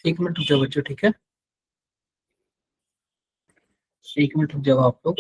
एक मिनट रुक जाओ बच्चों, ठीक है। एक मिनट रुक जाओ आप लोग।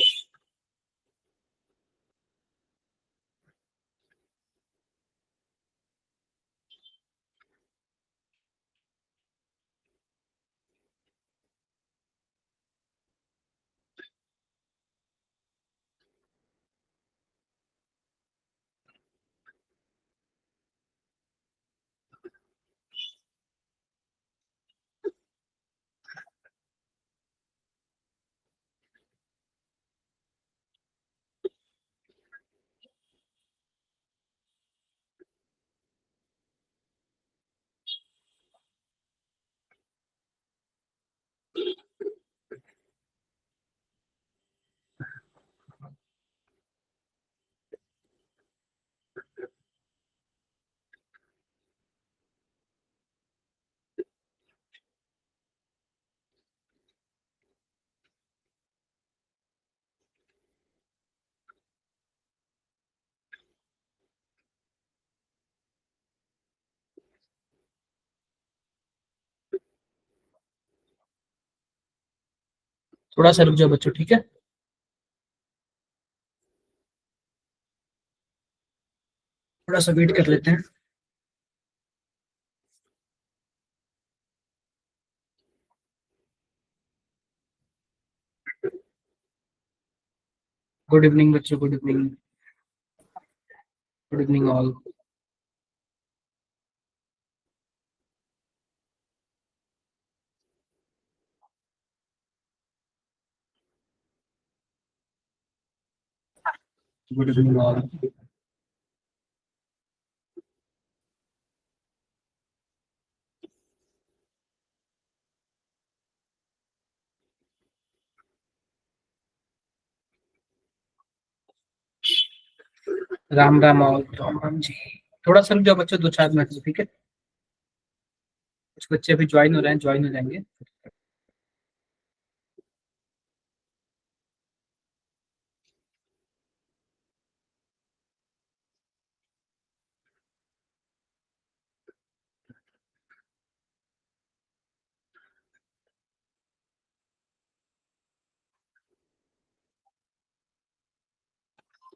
थोड़ा सा रुक जाओ बच्चों, ठीक है। थोड़ा सा वेट कर लेते हैं। गुड इवनिंग बच्चों, good evening. Good evening all. Good evening all. Ram Ram all, Ram Ram ji. थोड़ा सा रुक जाओ बच्चों, 2-4 मिनट में, ठीक है। कुछ बच्चे अभी ज्वाइन हो रहे हैं, ज्वाइन हो जाएंगे।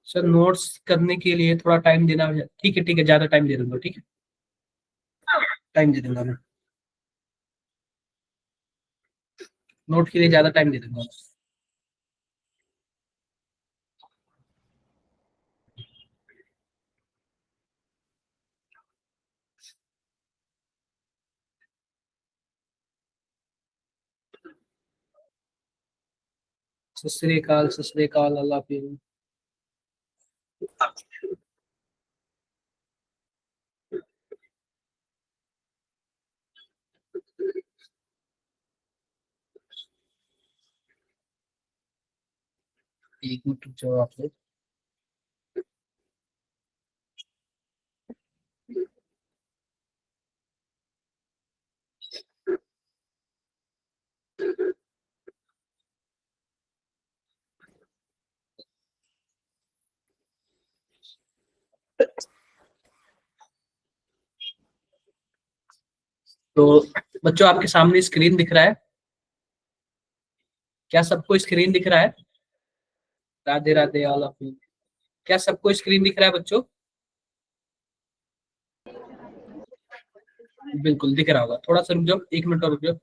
सर नोट्स करने के लिए थोड़ा टाइम देना, ठीक है ठीक है, ज्यादा टाइम दे दूंगा, ठीक है। टाइम दे दूंगा मैं। नोट के लिए ज्यादा टाइम दे दूंगा। सत श्री अकाल, सत श्री अकाल, अल्लाह हाफिज। एक मिनट रुक जाओ आप लोग। तो बच्चों आपके सामने स्क्रीन दिख रहा है? क्या सबको स्क्रीन दिख रहा है? Radhe Radhe, all of you. क्या सबको स्क्रीन दिख रहा है बच्चों? बिल्कुल दिख रहा होगा। थोड़ा सा रुक जाओ, एक मिनट और रुक जाओ।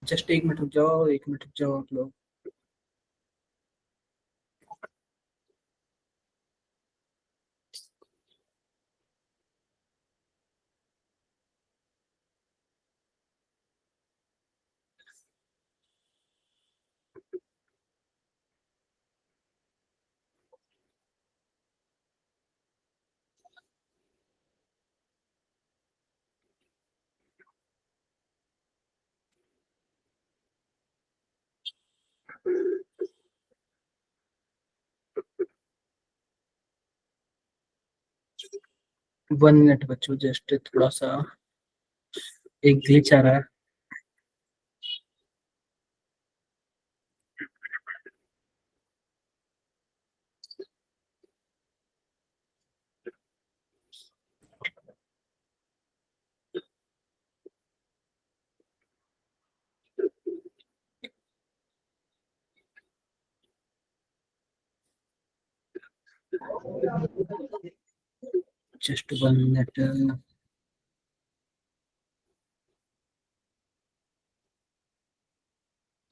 जस्ट एक मिनट रुक जाओ, एक मिनट रुक जाओ आप लोग। वन मिनट बच्चों, जस्ट थोड़ा सा एक ग्लिच आ रहा है। Just one minute.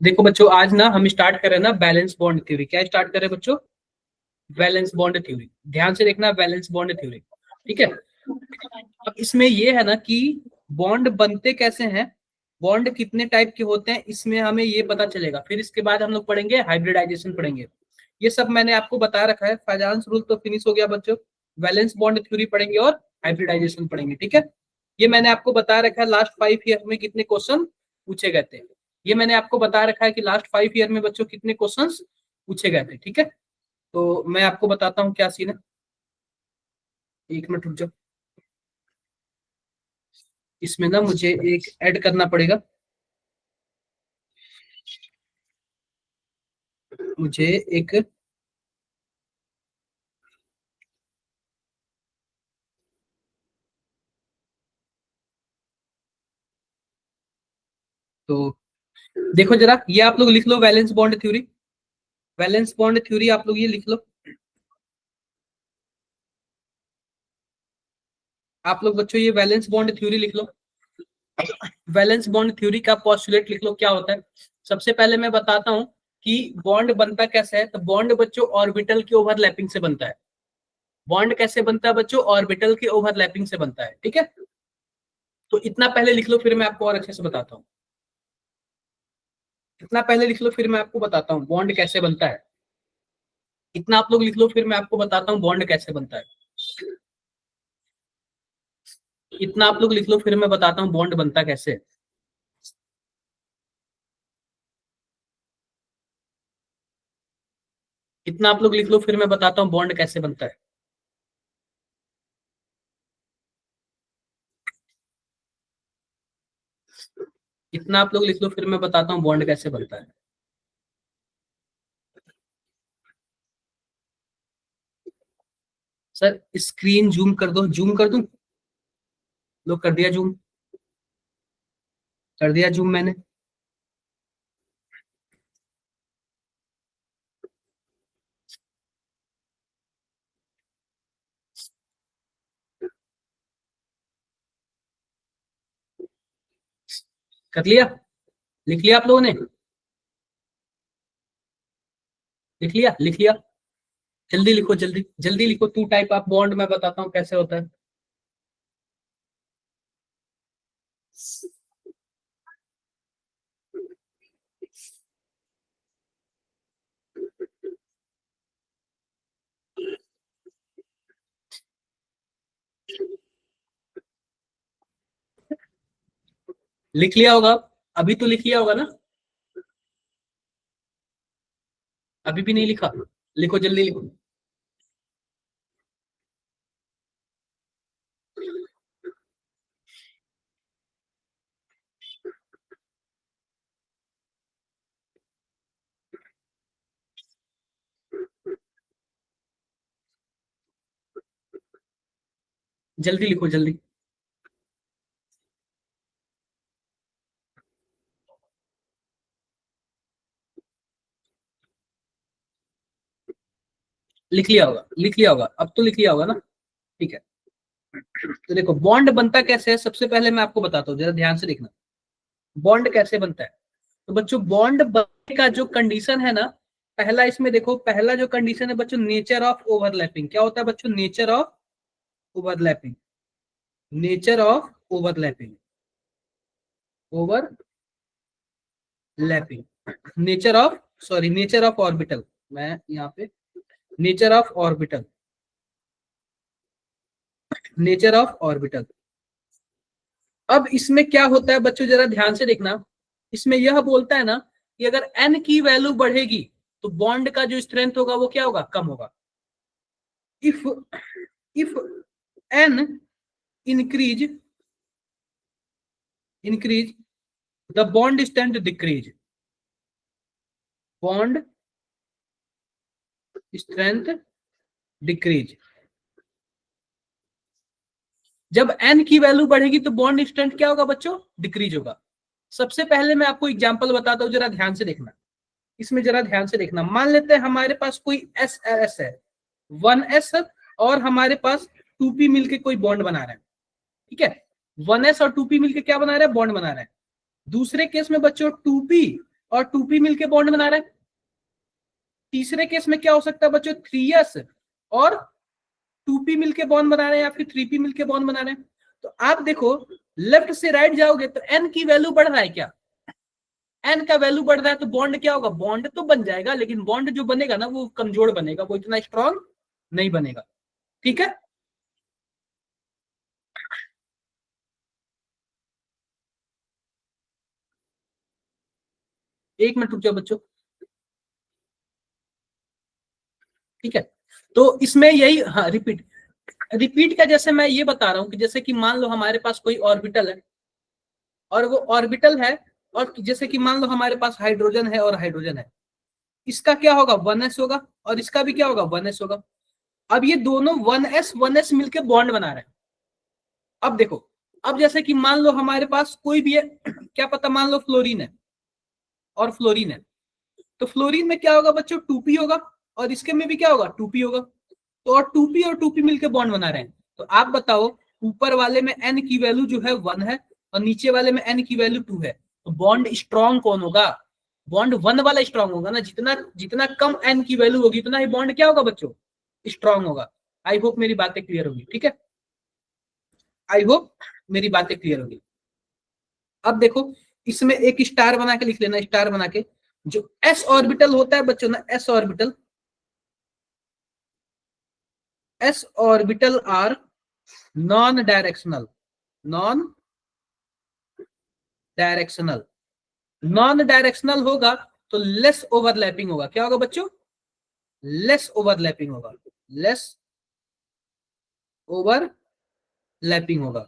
देखो बच्चों, आज ना हम स्टार्ट कर रहे हैं ना बैलेंस बॉन्ड थ्योरी। क्या स्टार्ट कर रहे हैं बच्चों? Valence bond theory. ध्यान से देखना, बैलेंस बॉन्ड थ्योरी। ठीक है। अब इसमें ये है ना कि बॉन्ड बनते कैसे हैं, बॉन्ड कितने टाइप के होते हैं, इसमें हमें ये पता चलेगा। फिर इसके बाद हम लोग पढ़ेंगे हाइब्रिडाइजेशन पढ़ेंगे। ये सब मैंने आपको बता रखा है। फाइजान्स रूल तो फिनिश हो गया बच्चों। बैलेंस बॉन्ड थ्योरी पढ़ेंगे और हाइब्रिडाइजेशन पढ़ेंगे। ठीक है। ये मैंने आपको बता रखा है लास्ट 5 ईयर में कितने क्वेश्चन पूछे गए थे। ये मैंने आपको बता रखा है कि लास्ट 5 ईयर में बच्चों कितने क्वेश्चन पूछे गए थे। ठीक है। तो मैं आपको बताता हूँ क्या सीन है। एक मिनट रुक जाओ, इसमें ना मुझे एक ऐड करना पड़ेगा। मुझे एक तो देखो जरा, ये आप लोग लिख लो valence bond theory. Valence bond theory आप लोग ये लिख लो। आप लोग बच्चों ये वैलेंस बॉन्ड थ्योरी लिख लो। वैलेंस बॉन्ड थ्योरी का पोस्टुलेट लिख लो, क्या होता है। सबसे पहले मैं बताता हूं कि बॉन्ड बनता कैसे है। तो बॉन्ड बच्चों ऑर्बिटल के ओवरलैपिंग से बनता है। बॉन्ड कैसे बनता है बच्चों? ऑर्बिटल के ओवरलैपिंग से बनता है। ठीक है। तो इतना पहले लिख लो, फिर मैं आपको और अच्छे से बताता हूँ। इतना पहले लिख लो, फिर मैं आपको बताता हूँ बॉन्ड कैसे बनता है। इतना आप लोग लिख लो, फिर मैं आपको बताता हूँ बॉन्ड कैसे बनता है। इतना आप लोग लिख लो, फिर मैं बताता हूँ बॉन्ड बनता कैसे है। इतना आप लोग लिख लो, फिर मैं बताता हूँ बॉन्ड कैसे बनता है। इतना आप लोग लिख लो, फिर मैं बताता हूँ बॉन्ड कैसे बनता है। सर स्क्रीन जूम कर दो, जूम कर दूं? लो कर दिया जूम, कर दिया जूम मैंने। कर लिया? लिख लिया आप लोगों ने? लिख लिया? लिख लिया? जल्दी लिखो, जल्दी जल्दी लिखो। टू टाइप ऑफ बॉन्ड मैं बताता हूँ कैसे होता है। लिख लिया होगा? अभी तो लिख लिया होगा ना? अभी भी नहीं लिखा? लिखो, जल्दी लिखो। जल्दी लिखो, जल्दी। लिख लिया होगा, लिख लिया होगा, अब तो लिख लिया होगा ना? ठीक है। तो देखो बॉन्ड बनता कैसे है, सबसे पहले मैं आपको बताता हूँ, जरा ध्यान से देखना। बॉन्ड कैसे बनता है? तो बच्चों बॉन्ड बनने का जो कंडीशन है ना, पहला इसमें देखो, पहला जो कंडीशन है बच्चों, नेचर ऑफ ओवरलैपिंग। क्या होता है बच्चों? Nature of overlapping. Nature of overlapping. Overlapping. Nature of, sorry, nature of orbital. मैं यहाँ पे nature of orbital, nature of orbital. अब इसमें क्या होता है बच्चों, जरा ध्यान से देखना। इसमें यह बोलता है ना कि अगर n की वैल्यू बढ़ेगी तो बॉन्ड का जो स्ट्रेंथ होगा वो क्या होगा, कम होगा। If if n increase the bond strength decrease, bond strength decrease. जब n की वैल्यू बढ़ेगी तो बॉन्ड स्ट्रेंथ क्या होगा बच्चों, डिक्रीज होगा। सबसे पहले मैं आपको एग्जांपल बताता हूं, जरा ध्यान से देखना, इसमें जरा ध्यान से देखना। मान लेते हैं हमारे पास कोई एस एस है, 1s, और हमारे पास 2p मिलके कोई बॉन्ड बना रहा है, ठीक है। 1s और 2p मिलके क्या बना रहा है, बॉन्ड बना रहा है। दूसरे केस में बच्चों 2p और 2p मिलके बॉन्ड बना रहा है। तीसरे केस में क्या हो सकता है बच्चों, 3s और 2p मिलके बॉन्ड बना रहे हैं, या फिर 3p मिलके बॉन्ड बना रहे हैं। तो आप देखो, लेफ्ट से राइट जाओगे तो n की वैल्यू बढ़ रहा है क्या, n का वैल्यू बढ़ रहा है तो बॉन्ड क्या होगा, बॉन्ड तो बन जाएगा, लेकिन बॉन्ड जो बनेगा ना वो कमजोर बनेगा, वो इतना स्ट्रांग नहीं बनेगा, ठीक है। एक मिनट रुक जाओ बच्चों, ठीक है। तो इसमें यही, हाँ रिपीट, रिपीट का जैसे मैं ये बता रहा हूं कि जैसे कि मान लो हमारे पास कोई ऑर्बिटल है, और वो ऑर्बिटल है, और जैसे कि मान लो हमारे पास हाइड्रोजन है और हाइड्रोजन है, इसका क्या होगा, 1s होगा, और इसका भी क्या होगा, 1s होगा। अब ये दोनों 1s मिलके बॉन्ड बना रहे हैं। अब देखो, अब जैसे कि मान लो हमारे पास कोई भी है, क्या पता मान लो फ्लोरीन है और फ्लोरीन है, तो फ्लोरीन में क्या होगा बच्चों, 2p होगा, और इसके में भी क्या होगा, 2p होगा। तो और 2p और 2p मिलके बॉन्ड बना रहे हैं। तो आप बताओ, ऊपर वाले में n की वैल्यू जो है 1 है, और नीचे वाले में n की वैल्यू 2 है, तो बॉन्ड स्ट्रॉन्ग कौन होगा, बॉन्ड 1 वाला स्ट्रॉन्ग होगा ना। जितना जितना कम n की वैल्यू होगी उतना ही बॉन्ड क्या होगा बच्चों, स्ट्रॉन्ग होगा। आई होप मेरी बातें क्लियर होगी, ठीक है। आई होप मेरी बातें क्लियर होगी। अब देखो, इसमें एक स्टार बना के लिख लेना, स्टार बना के, जो एस ऑर्बिटल होता है बच्चों ना, S orbital, S orbital are non directional, non directional, non directional होगा तो लेस ओवरलैपिंग होगा। क्या होगा बच्चों, लेस ओवरलैपिंग होगा, लेस ओवरलैपिंग होगा।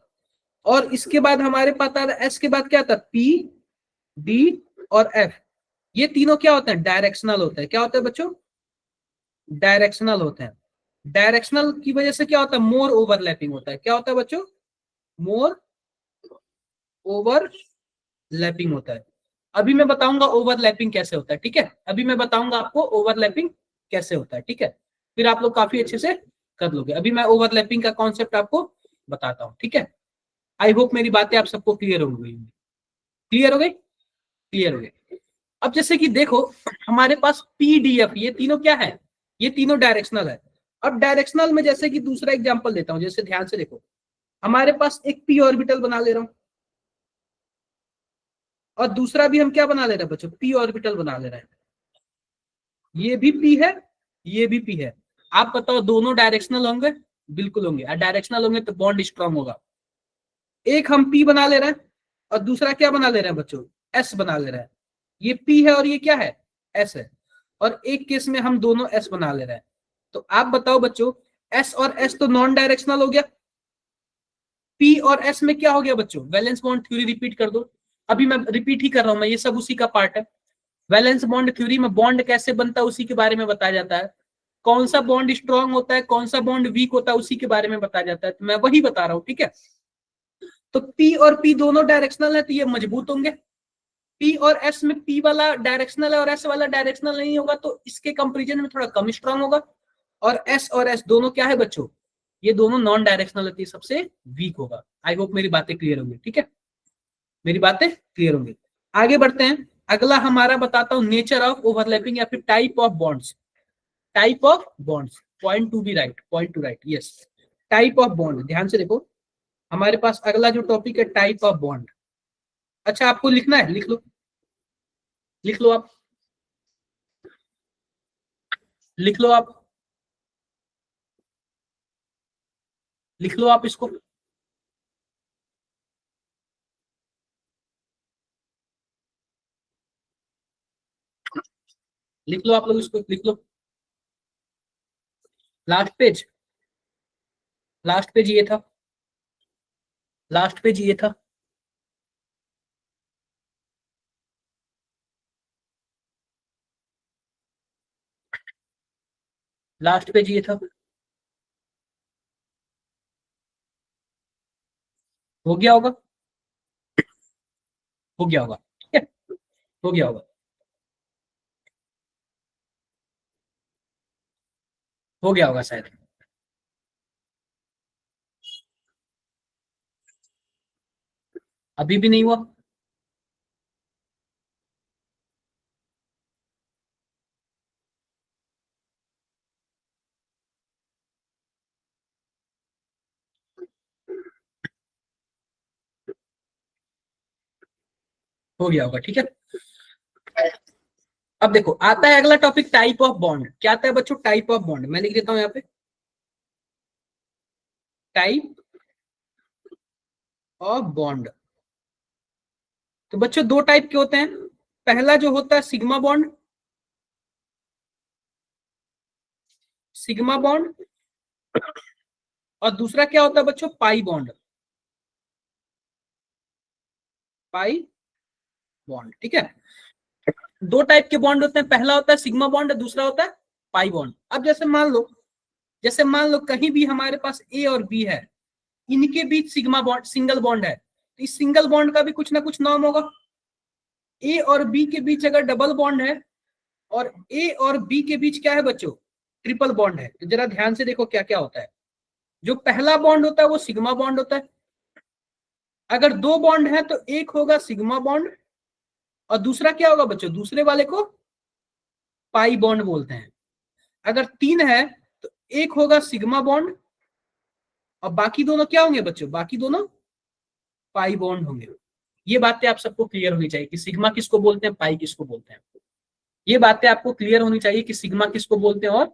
और इसके बाद हमारे पास आता है, एस के बाद क्या आता है, पी, डी और एफ। ये तीनों क्या होते हैं, डायरेक्शनल होते हैं। क्या होते हैं बच्चों, डायरेक्शनल होते हैं। डायरेक्शनल की वजह से क्या होता है, मोर ओवरलैपिंग होता है। क्या होता है बच्चों, मोर ओवरलैपिंग होता है। अभी मैं बताऊंगा ओवरलैपिंग कैसे होता है, ठीक है। अभी मैं बताऊंगा आपको ओवरलैपिंग कैसे होता है, ठीक है। फिर आप लोग काफी अच्छे से कर लोगे। अभी मैं ओवरलैपिंग का कॉन्सेप्ट आपको बताता हूँ, ठीक है। आई होप मेरी बातें आप सबको क्लियर हो गई, क्लियर हो गई, क्लियर हो गई। अब जैसे कि देखो, हमारे पास पीडीएफ, ये तीनों क्या है, ये तीनों डायरेक्शनल है। अब डायरेक्शनल में जैसे कि दूसरा एग्जांपल देता हूं, जैसे ध्यान से देखो, हमारे पास एक पी ऑर्बिटल बना ले रहा हूं, और दूसरा भी हम क्या बना ले रहे हैं बच्चों, पी ऑर्बिटल बना ले रहे हैं। ये भी पी है, ये भी पी है। आप बताओ दोनों डायरेक्शनल होंगे, बिल्कुल होंगे। डायरेक्शनल होंगे तो बॉन्ड स्ट्रांग होगा। एक हम पी बना ले रहे हैं, और दूसरा क्या बना ले रहे हैं बच्चों, एस बना ले रहे हैं। ये पी है और ये क्या है, एस है। और एक केस में हम दोनों एस बना ले रहे हैं। तो आप बताओ बच्चों, एस और एस तो नॉन डायरेक्शनल हो गया, पी और एस में क्या हो गया बच्चों, वैलेंस बॉन्ड थ्योरी रिपीट कर दो। अभी मैं रिपीट ही कर रहा हूं, मैं ये सब उसी का पार्ट है। वैलेंस बॉन्ड थ्योरी में बॉन्ड कैसे बनता है उसी के बारे में बताया जाता है। कौन सा बॉन्ड स्ट्रांग होता है, कौन सा बॉन्ड वीक होता है, उसी के बारे में बताया जाता है। तो मैं वही बता रहा हूँ, ठीक है। तो पी और पी दोनों डायरेक्शनल है तो ये मजबूत होंगे। पी और एस में पी वाला डायरेक्शनल है और एस वाला डायरेक्शनल नहीं होगा, तो इसके कंपेरिजन में थोड़ा कम स्ट्रांग होगा। और एस दोनों क्या है बच्चों, ये दोनों नॉन डायरेक्शनल है, सबसे वीक होगा। आई होप मेरी बातें क्लियर होंगी, ठीक है, मेरी बातें क्लियर होंगी। आगे बढ़ते हैं। अगला हमारा बताता हूं, नेचर ऑफ ओवरलैपिंग या फिर type of bonds, type of bonds. Point to be right, point to right, yes. Type of bond, ध्यान से देखो, हमारे पास अगला जो टॉपिक है टाइप ऑफ बॉन्ड। अच्छा आपको लिखना है, लिख लो, लिख लो आप, लिख लो आप, लिख लो आप इसको। लिख लो आप लोग, इसको लिख लो। लास्ट पेज, लास्ट पेज ये था, लास्ट पेज ये था। लास्ट पेज ये था। हो गया होगा, हो गया होगा, ठीक है, हो गया होगा, हो गया होगा शायद। अभी भी नहीं हुआ? हो गया होगा, ठीक है। अब देखो आता है अगला टॉपिक, टाइप ऑफ बॉन्ड। क्या आता है बच्चों? Type of bond. मैं लिख देता हूं यहाँ पे, टाइप ऑफ बॉन्ड। तो बच्चों दो टाइप के होते हैं। पहला जो होता है सिग्मा बॉन्ड, सिग्मा बॉन्ड। और दूसरा क्या होता है बच्चों? पाई बॉन्ड, पाई बॉन्ड, ठीक है। दो टाइप के बॉन्ड होते हैं, पहला होता है सिग्मा बॉन्ड, दूसरा होता है पाई बॉन्ड। अब जैसे मान लो, जैसे मान लो कहीं भी हमारे पास ए और बी है, इनके बीच सिग्मा बॉन्ड, सिंगल बॉन्ड है, तो इस सिंगल बॉन्ड का भी कुछ ना कुछ नाम होगा। ए और बी के बीच अगर डबल बॉन्ड है, और ए और बी के बीच क्या है बच्चों? ट्रिपल बॉन्ड है, तो जरा ध्यान से देखो क्या क्या होता है। जो पहला बॉन्ड होता है वो सिग्मा बॉन्ड होता है। अगर दो बॉन्ड है तो एक होगा सिग्मा बॉन्ड, और दूसरा क्या होगा बच्चों? दूसरे वाले को पाई बॉन्ड बोलते हैं। अगर तीन है तो एक होगा सिग्मा बॉन्ड, और बाकी दोनों क्या होंगे बच्चों? बाकी दोनों पाई बॉन्ड होंगे। ये बातें आप सबको क्लियर होनी चाहिए कि सिग्मा किसको बोलते हैं, पाई किसको बोलते हैं। ये बातें आपको क्लियर होनी चाहिए कि सिग्मा किसको बोलते हैं और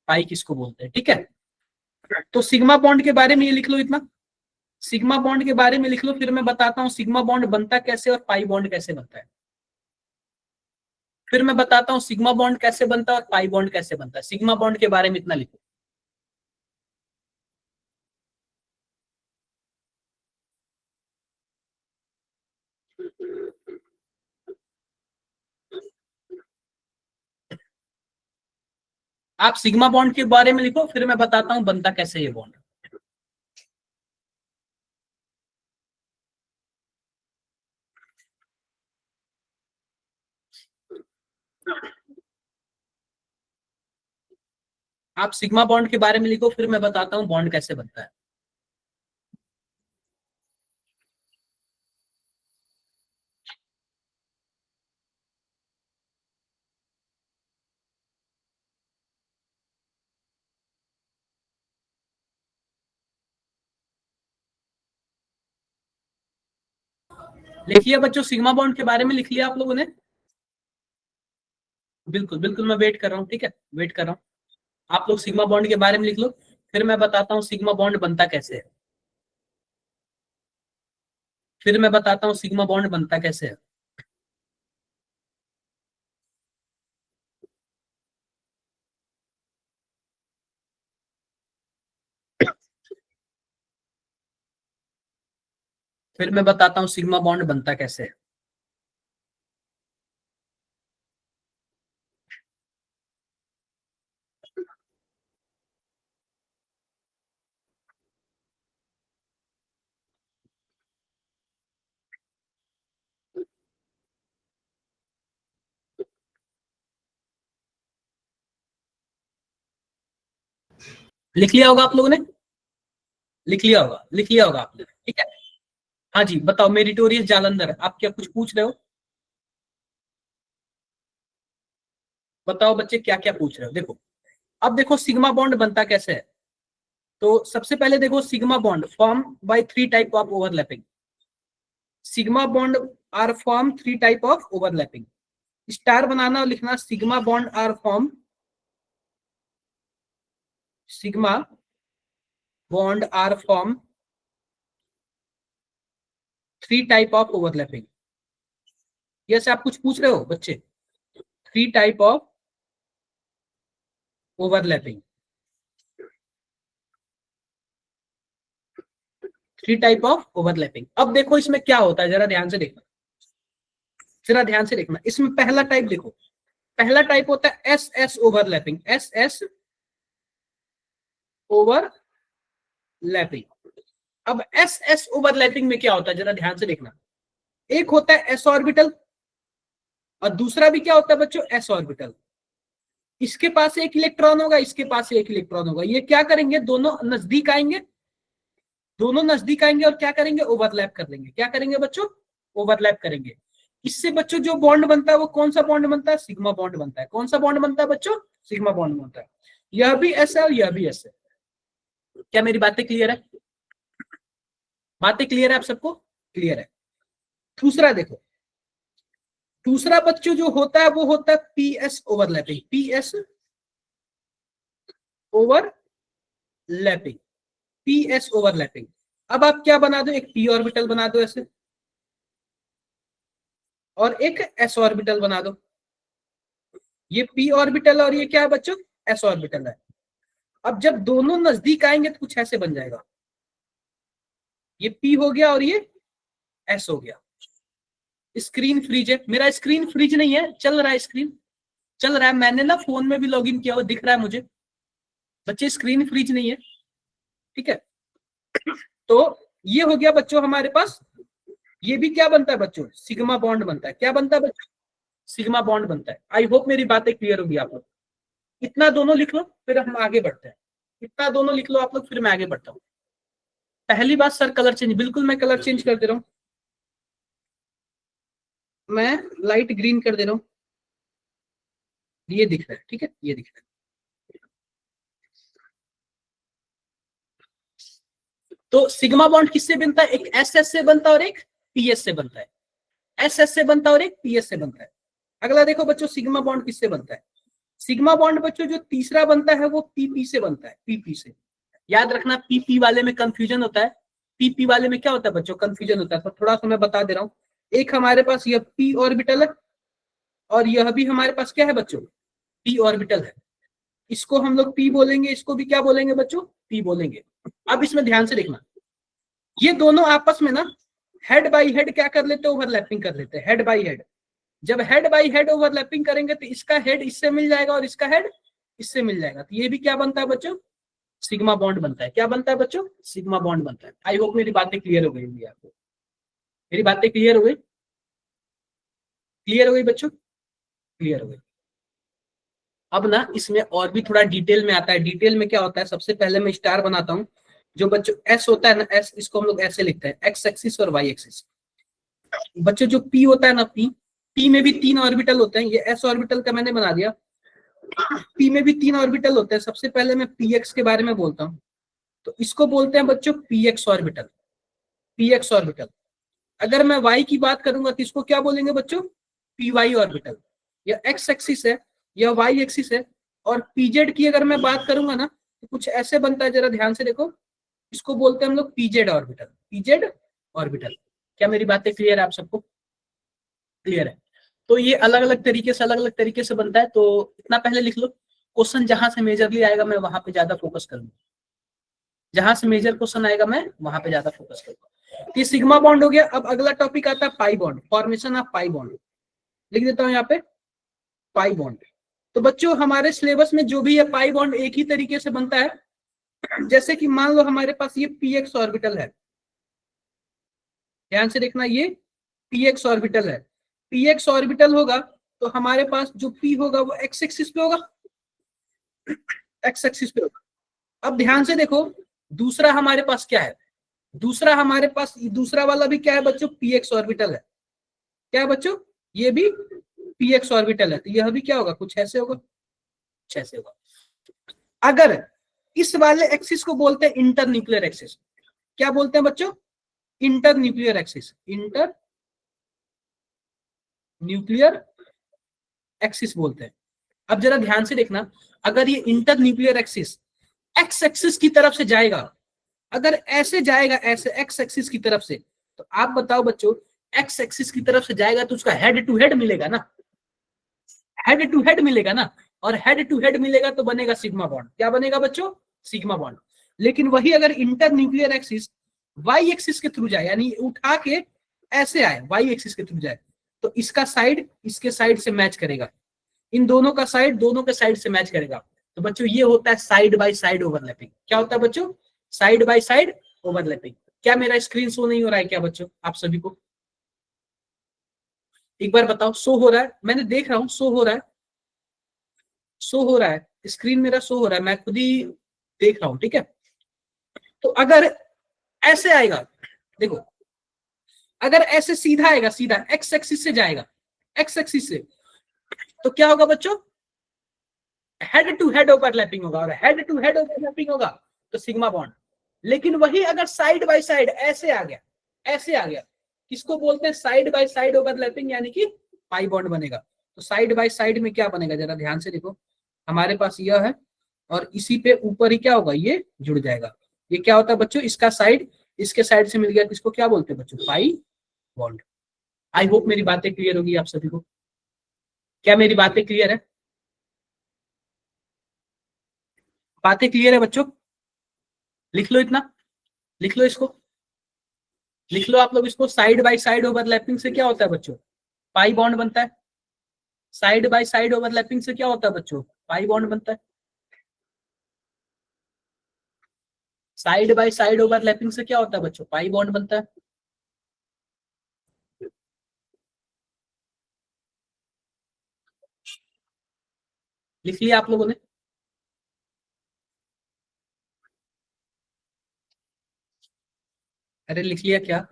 पाई किसको बोलते हैं, ठीक है। तो सिग्मा बॉन्ड के बारे में ये लिख लो इतना, सिग्मा बॉन्ड के बारे में लिख लो, फिर मैं बताता हूँ सिग्मा बॉन्ड बनता कैसे और पाई बॉन्ड कैसे बनता है। फिर मैं बताता हूँ सिग्मा बॉन्ड कैसे बनता है और पाई बॉन्ड कैसे बनता है। सिग्मा बॉन्ड के बारे में इतना लिखो। आप सिग्मा बॉन्ड के बारे में लिखो, फिर मैं बताता हूँ बनता कैसे ये बॉन्ड। आप सिग्मा बॉन्ड के बारे में लिखो, फिर मैं बताता हूँ बॉन्ड कैसे बनता है। लिखिए बच्चों, सिग्मा बॉन्ड के बारे में लिख लिया आप लोगों ने? बिल्कुल बिल्कुल, मैं वेट कर रहा हूँ, ठीक है, वेट कर रहा हूँ। आप लोग सिग्मा बॉन्ड के बारे में लिख लो, फिर मैं बताता हूँ सिग्मा बॉन्ड बनता कैसे है। फिर मैं बताता हूँ सिग्मा बॉन्ड बनता कैसे है। फिर मैं बताता हूँ सिग्मा बॉन्ड बनता कैसे है। लिख लिया होगा आप लोगों ने? लिख लिया होगा, लिख लिया होगा आपने, ठीक है। हाँ जी, बताओ मेरिटोरियस जालंधर, आप क्या कुछ पूछ रहे हो? बताओ बच्चे क्या क्या पूछ रहे हो। देखो, अब देखो सिग्मा बॉन्ड बनता कैसे है। तो सबसे पहले देखो, sigma bond form by three type of overlapping. Sigma bond are form three type of overlapping. Star बनाना और लिखना, sigma bond are form, sigma bond are form three type of overlapping. ये से आप कुछ पूछ रहे हो बच्चे? Three type of overlapping, 3 type of overlapping. अब देखो इसमें क्या होता है, जरा ध्यान से देखना, जरा ध्यान से देखना। इसमें पहला टाइप देखो, पहला टाइप होता है S S overlapping, S S overlapping. अब एस एस ओवरलैपिंग में क्या होता है, जरा ध्यान से देखना। एक होता है एस ऑर्बिटल और दूसरा भी क्या होता है बच्चों, एस ऑर्बिटल। इसके पास एक इलेक्ट्रॉन होगा, इसके पास एक इलेक्ट्रॉन होगा। ये क्या करेंगे, दोनों नजदीक आएंगे, दोनों नजदीक आएंगे और क्या करेंगे, ओवरलैप कर लेंगे। क्या करेंगे बच्चों, ओवरलैप करेंगे। इससे बच्चों जो बॉन्ड बनता है वो कौन सा बॉन्ड बनता है, सिग्मा बॉन्ड बनता है। कौन सा बॉन्ड बनता है बच्चों, सिग्मा बॉन्ड बनता है। यह भी एस है और यह भी एस है। क्या मेरी बातें क्लियर है, बातें क्लियर है आप सबको, क्लियर है। दूसरा देखो, दूसरा बच्चों जो होता है वो होता है P S overlapping, P S overlapping, P S overlapping. अब आप क्या बना दो, एक पी ऑर्बिटल बना दो ऐसे और एक एस ऑर्बिटल बना दो। ये पी ऑर्बिटल और ये क्या है बच्चों, एस ऑर्बिटल है। अब जब दोनों नजदीक आएंगे तो कुछ ऐसे बन जाएगा, ये पी हो गया और ये एस हो गया। स्क्रीन फ्रीज है, मेरा स्क्रीन फ्रीज नहीं है, चल रहा है, स्क्रीन चल रहा है। मैंने ना फोन में भी लॉगिन किया हुआ, दिख रहा है मुझे बच्चे, स्क्रीन फ्रीज नहीं है, ठीक है। तो ये हो गया बच्चों हमारे पास, ये भी क्या बनता है बच्चों, सिग्मा बॉन्ड बनता है। क्या बनता है बच्चों, सिग्मा बॉन्ड बनता है। आई होप मेरी बातें क्लियर होगी आप लोग। इतना दोनों लिख लो फिर हम आगे बढ़ते हैं, इतना दोनों लिख लो आप लोग, फिर मैं आगे बढ़ता हूँ। पहली बात सर कलर चेंज, बिल्कुल मैं कलर चेंज कर दे रहा हूँ, मैं लाइट ग्रीन कर दे रहा हूँ, ये दिख रहा है, ठीक है, ये दिख रहा है। तो सिग्मा बॉन्ड किससे बनता है, एक एस एस से बनता है और एक पी एस से बनता है। एस एस से बनता है और एक पी एस से बनता है। अगला देखो बच्चों, सिग्मा बॉन्ड किससे बनता है। सिग्मा बॉन्ड बच्चों जो तीसरा बनता है वो पीपी से बनता है, पीपी से। याद रखना, पीपी वाले में कंफ्यूजन होता है, पीपी वाले में क्या होता है बच्चों, कंफ्यूजन होता है। तो थोड़ा सा मैं बता दे रहा हूँ। एक हमारे पास यह पी ऑर्बिटल है और यह भी हमारे पास क्या है बच्चों, पी ऑर्बिटल है। इसको हम लोग पी बोलेंगे, इसको भी क्या बोलेंगे बच्चों, पी बोलेंगे। अब इसमें ध्यान से देखना, ये दोनों आपस में ना हेड बाई हेड क्या कर लेते हैं, ओवरलैपिंग कर लेते हैं, हेड बाई हेड। जब हेड बाई हेड ओवरलैपिंग करेंगे तो इसका हेड इससे मिल जाएगा और इसका हेड इससे मिल जाएगा। तो ये भी क्या बनता है बच्चों, सिग्मा बॉन्ड बनता है। क्या बनता है बच्चों, सिग्मा बॉन्ड बनता है। आई होप मेरी बातें क्लियर हो गई होंगी आपको, मेरी बातें क्लियर हो गई, क्लियर हो गई बच्चों, क्लियर हो गई। अब ना इसमें और भी थोड़ा डिटेल में आता है। डिटेल में क्या होता है, सबसे पहले मैं स्टार बनाता हूँ। जो बच्चों एस होता है ना, एस इसको हम लोग ऐसे लिखते हैं, एक्स एक्सिस और वाई एक्सिस। बच्चों जो पी होता है ना, पी, पी में भी 3 ऑर्बिटल होते हैं। ये एस ऑर्बिटल का मैंने बना दिया। पी में भी 3 ऑर्बिटल होते हैं। सबसे पहले मैं पी एक्स के बारे में बोलता हूँ, तो इसको बोलते हैं बच्चों P x orbital, P x orbital. अगर मैं वाई की बात करूंगा तो इसको क्या बोलेंगे बच्चों, पी वाई ऑर्बिटल। यह एक्स एक्सिस है, यह वाई एक्सिस है। और पीजेड की अगर मैं बात करूंगा ना तो कुछ ऐसे बनता है, जरा ध्यान से देखो। इसको बोलते हैं हम लोग पीजेड ऑर्बिटल, पीजेड ऑर्बिटल। क्या मेरी बातें क्लियर है आप सबको, क्लियर है। तो ये अलग अलग तरीके से, अलग अलग तरीके से बनता है। तो इतना पहले लिख लो, क्वेश्चन जहां से मेजरली आएगा मैं वहां पे ज्यादा फोकस करूंगा, जहां से मेजर क्वेश्चन आएगा मैं वहां पे ज्यादा फोकस करूंगा। ये सिग्मा बॉन्ड हो गया। अब अगला टॉपिक आता है pi bond, formation of pi bond. लिख देता हूं यहाँ पे, पाई बॉन्ड। तो बच्चों हमारे सिलेबस में जो भी है पाई बॉन्ड एक ही तरीके से बनता है। जैसे कि मान लो हमारे पास ये पी एक्स ऑर्बिटल है, ध्यान से देखना, ये पी एक्स ऑर्बिटल है। पी एक्स ऑर्बिटल होगा तो हमारे पास जो पी होगा वो एक्स एक्सिस पे होगा, एक्स एक्सिस पे होगा। अब ध्यान से देखो, दूसरा हमारे पास क्या है, दूसरा हमारे पास दूसरा वाला भी क्या है बच्चों, पी एक्स ऑर्बिटल है। क्या है बच्चों, ये भी पी एक्स ऑर्बिटल है। तो यह भी क्या होगा, कुछ ऐसे होगा, कुछ ऐसे होगा। अगर इस वाले एक्सिस को बोलते हैं इंटर न्यूक्लियर एक्सिस। क्या बोलते हैं बच्चों, inter nuclear axis, inter nuclear axis बोलते हैं। अब जरा ध्यान से देखना, अगर ये inter nuclear axis x axis की तरफ से जाएगा, अगर ऐसे जाएगा, ऐसे एक्स एक्सिस की तरफ से, तो आप बताओ बच्चों, एक्स एक्सिस की तरफ से जाएगा तो उसका हेड टू हेड मिलेगा ना, हेड टू हेड मिलेगा ना। और हेड टू हेड मिलेगा तो बनेगा सिग्मा बॉन्ड। क्या बनेगा बच्चों? Sigma bond. लेकिन वही अगर inter nuclear axis Y axis के थ्रू जाए, यानी उठा के ऐसे आए, वाई एक्सिस के थ्रू जाए, तो इसका साइड इसके साइड से मैच करेगा, इन दोनों का साइड दोनों के साइड से मैच करेगा। तो बच्चों ये होता है साइड बाय साइड ओवरलैपिंग। क्या होता है बच्चों? Side by side overlapping. क्या मेरा स्क्रीन शो नहीं हो रहा है क्या बच्चों आप सभी को? एक बार बताओ, शो हो रहा है? मैंने देख रहा हूं शो हो रहा है, शो हो रहा है, स्क्रीन मेरा शो हो रहा है, मैं खुद ही देख रहा हूं। ठीक है, तो अगर ऐसे आएगा, देखो अगर ऐसे सीधा आएगा, सीधा एक्स एक्सिस से जाएगा, एक्स एक्सिस से, तो क्या होगा बच्चों? हेड टू हेड ओवरलैपिंग होगा, और हेड टू हेड ओवरलैपिंग होगा तो सिग्मा बॉन्ड। लेकिन वही अगर साइड बाय साइड ऐसे आ गया, ऐसे आ गया, किसको बोलते हैं? साइड बाय साइड ओवरलैपिंग, यानी कि पाई बॉन्ड बनेगा। तो साइड बाय साइड में क्या बनेगा, जरा ध्यान से देखो, हमारे पास यह है और इसी पे ऊपर ही क्या होगा, ये जुड़ जाएगा। ये क्या होता है बच्चों? इसका साइड इसके साइड से मिल गया, किसको क्या बोलते हैं बच्चों? Pi bond. आई होप मेरी बातें क्लियर होगी आप सभी को। क्या मेरी बातें क्लियर है? बातें क्लियर है बच्चों? लिख लो इतना, लिख लो इसको, लिख लो आप लोग इसको। साइड बाय साइड ओवरलैपिंग से क्या होता है बच्चों? पाई बॉन्ड बनता है। साइड बाय साइड ओवरलैपिंग से क्या होता है बच्चों? पाई बॉन्ड बनता है। साइड बाय साइड ओवरलैपिंग से क्या होता है बच्चों? पाई बॉन्ड बनता है। लिख लिया आप लोगों ने? अरे लिख लिया क्या?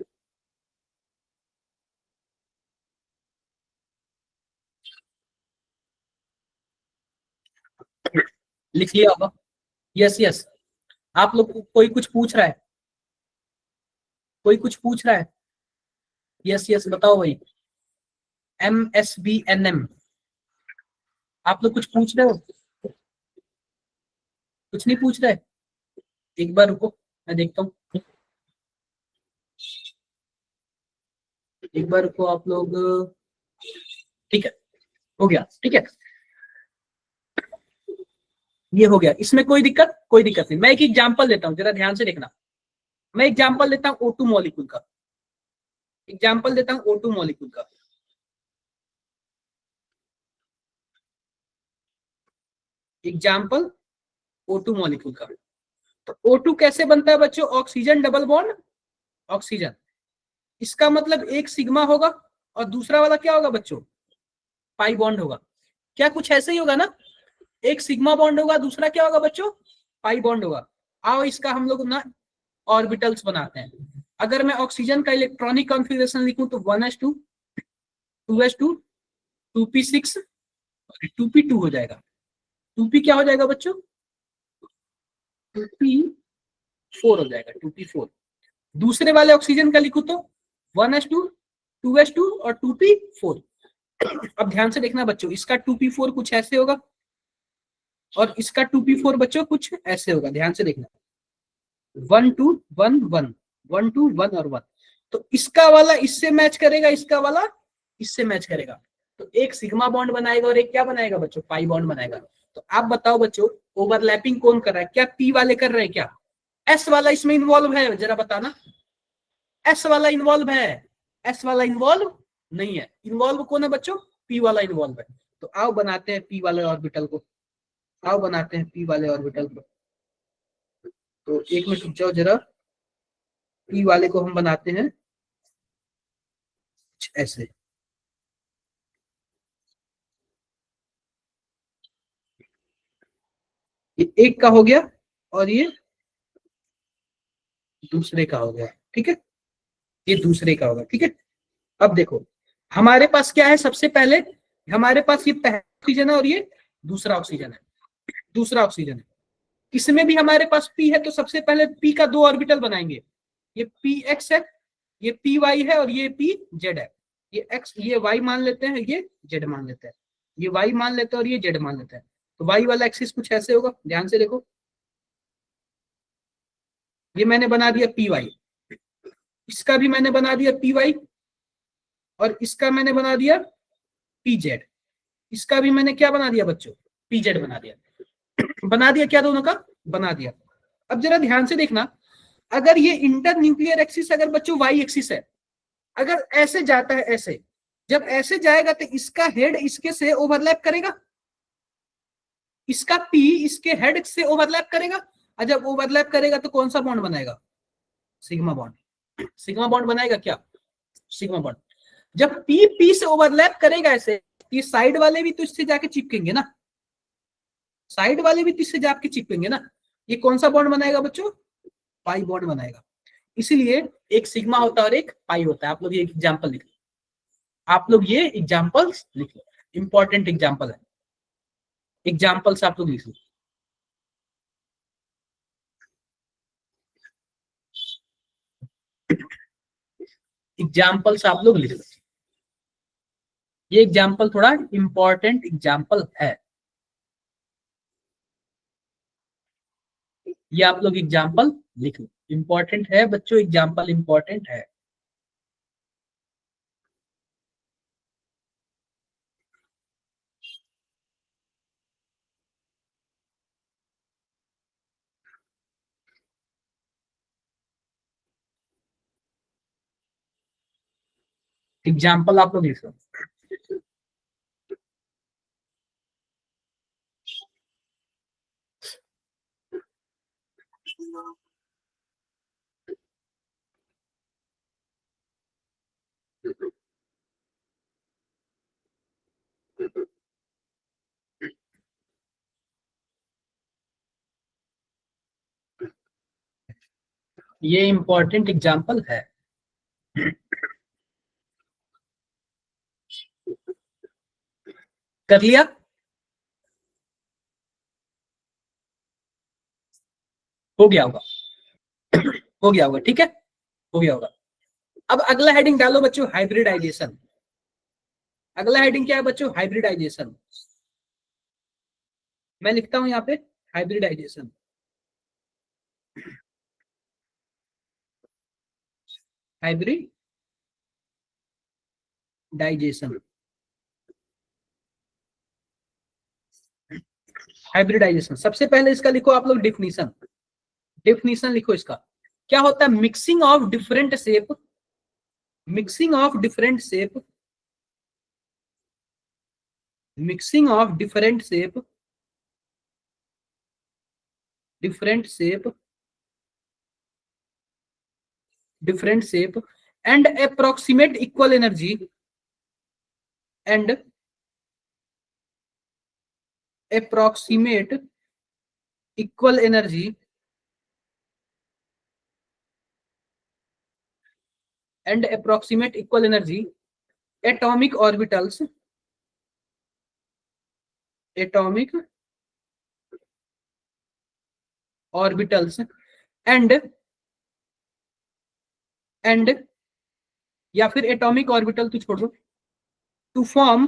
लिख लिया होगा। Yes yes. आप लोग कोई कुछ पूछ रहा है? कोई कुछ पूछ रहा है? यस यस बताओ भाई। MSBNM, आप लोग कुछ पूछ रहे हो? कुछ नहीं पूछ रहे? एक बार रुको, मैं देखता हूँ। एक बार रुको आप लोग। ठीक है, हो गया। ठीक है, ये हो गया। इसमें कोई दिक्कत? कोई दिक्कत नहीं। मैं एक एग्जांपल देता हूँ, जरा ध्यान से देखना। मैं एग्जांपल देता हूँ O2 मॉलिक्यूल का, एग्जांपल देता हूँ O2 मॉलिक्यूल का। एग्जांपल O2 मॉलिक्यूल का। तो O2 कैसे बनता है बच्चों? Oxygen double bond oxygen. इसका मतलब एक सिग्मा होगा और दूसरा वाला क्या होगा बच्चों? पाई बॉन्ड होगा। क्या कुछ ऐसे ही होगा ना? एक सिग्मा बॉन्ड होगा, दूसरा क्या होगा बच्चों? पाई बॉन्ड होगा। आओ इसका हम लोग ना ऑर्बिटल्स बनाते हैं। अगर मैं ऑक्सीजन का इलेक्ट्रॉनिक कॉन्फ़िगरेशन लिखूं तो 1s2 2s2 2p6 2p2 हो जाएगा। 2p क्या हो जाएगा बच्चों? 2p4 हो जाएगा, 2p4। दूसरे वाले ऑक्सीजन का लिखूं तो 1s2 2s2 और 2p4। अब ध्यान से देखना बच्चों, इसका 2p4 कुछ ऐसे होगा और इसका 2p4 बच्चों कुछ ऐसे होगा। ध्यान से देखना, 1 2 1 1, 1 2 1 और 1। तो इसका वाला इससे मैच करेगा, इसका वाला इससे मैच करेगा, तो एक सिग्मा बॉन्ड बनाएगा और एक क्या बनाएगा बच्चों? पाई बॉन्ड बनाएगा। तो आप बताओ बच्चों, ओवरलैपिंग कौन कर रहा है? क्या पी वाले कर रहे हैं? क्या एस वाला इसमें इन्वॉल्व है? जरा बताना। एस वाला इन्वॉल्व है? एस वाला इन्वॉल्व नहीं है। इन्वॉल्व कौन है बच्चों? पी वाला इन्वॉल्व है। तो आओ बनाते हैं पी वाले ऑर्बिटल को, आओ बनाते हैं पी वाले ऑर्बिटल को। तो एक मिनट रुक जाओ जरा, पी वाले को हम बनाते हैं ऐसे। ये एक का हो गया और ये दूसरे का हो गया। ठीक है, ये दूसरे का होगा। ठीक है, अब देखो हमारे पास क्या है? सबसे पहले हमारे पास ये पहला ऑक्सीजन है और ये दूसरा ऑक्सीजन है, दूसरा ऑक्सीजन है। इसमें भी हमारे पास पी है, तो सबसे पहले पी का दो ऑर्बिटल बनाएंगे। ये पी एक्स है, ये पी वाई है और ये पी जेड है। ये एक्स, ये वाई मान लेते हैं, ये जेड मान लेते हैं। ये वाई मान लेते हैं और ये जेड मान लेते हैं। तो वाई वाला एक्सिस कुछ ऐसे होगा, ध्यान से देखो। ये मैंने बना दिया पी वाई, इसका भी मैंने बना दिया पी वाई और इसका मैंने बना दिया पी जेड। इसका भी मैंने क्या बना दिया बच्चों? पीजेड बना दिया। बना दिया क्या दोनों का? बना दिया। अब जरा ध्यान से देखना, अगर ये इंटर न्यूक्लियर एक्सिस अगर बच्चों वाई एक्सिस है, अगर ऐसे जाता है ऐसे, जब ऐसे जाएगा तो इसका हेड इसके से ओवरलैप करेगा, इसका पी इसके हेड से ओवरलैप करेगा, और जब ओवरलैप करेगा तो कौन सा बॉन्ड बनाएगा? Sigma bond. सिग्मा बॉन्ड बनाएगा क्या? Sigma bond. जब पी पी से ओवरलैप करेगा ऐसे, ये साइड वाले भी तो इससे जाके चिपकेंगे ना, साइड वाले भी तो इससे जाके चिपकेंगे ना, ये कौन सा बॉन्ड बनाएगा बच्चों? पाई बॉन्ड बनाएगा। इसीलिए एक सिग्मा होता है और एक पाई होता है। आप लोग ये एग्जांपल लिख लो, आप लोग ये एग्जांपल्स लिख लो, इंपॉर्टेंट एग्जांपल है, एग्जांपल्स आप लोग लिख लो। एग्जाम्पल्स आप लोग लिख लो, ये एग्जाम्पल थोड़ा इंपॉर्टेंट एग्जाम्पल है, ये आप लोग एग्जाम्पल लिख लो, इंपॉर्टेंट है बच्चों, एग्जाम्पल इंपॉर्टेंट है। एग्जाम्पल आप लोग लिख लो। ये इंपॉर्टेंट एग्जाम्पल है। कर लिया? हो गया होगा, हो गया होगा, ठीक है, हो गया होगा। अब अगला हेडिंग डालो बच्चों, हाइब्रिडाइजेशन। अगला हेडिंग क्या है बच्चों? हाइब्रिडाइजेशन। मैं लिखता हूं यहाँ पे हाइब्रिडाइजेशन। Hybridisation, hybridisation. सबसे पहले इसका लिखो आप लोग डिफिनीशन, डिफिनीशन लिखो इसका। क्या होता है? Mixing of different shape, mixing of different shape, mixing of different shape, different shape, different shape and approximate equal energy, and approximate equal energy and approximate equal energy atomic orbitals, atomic orbitals and and या फिर atomic orbital तो छोड़ दो, to form,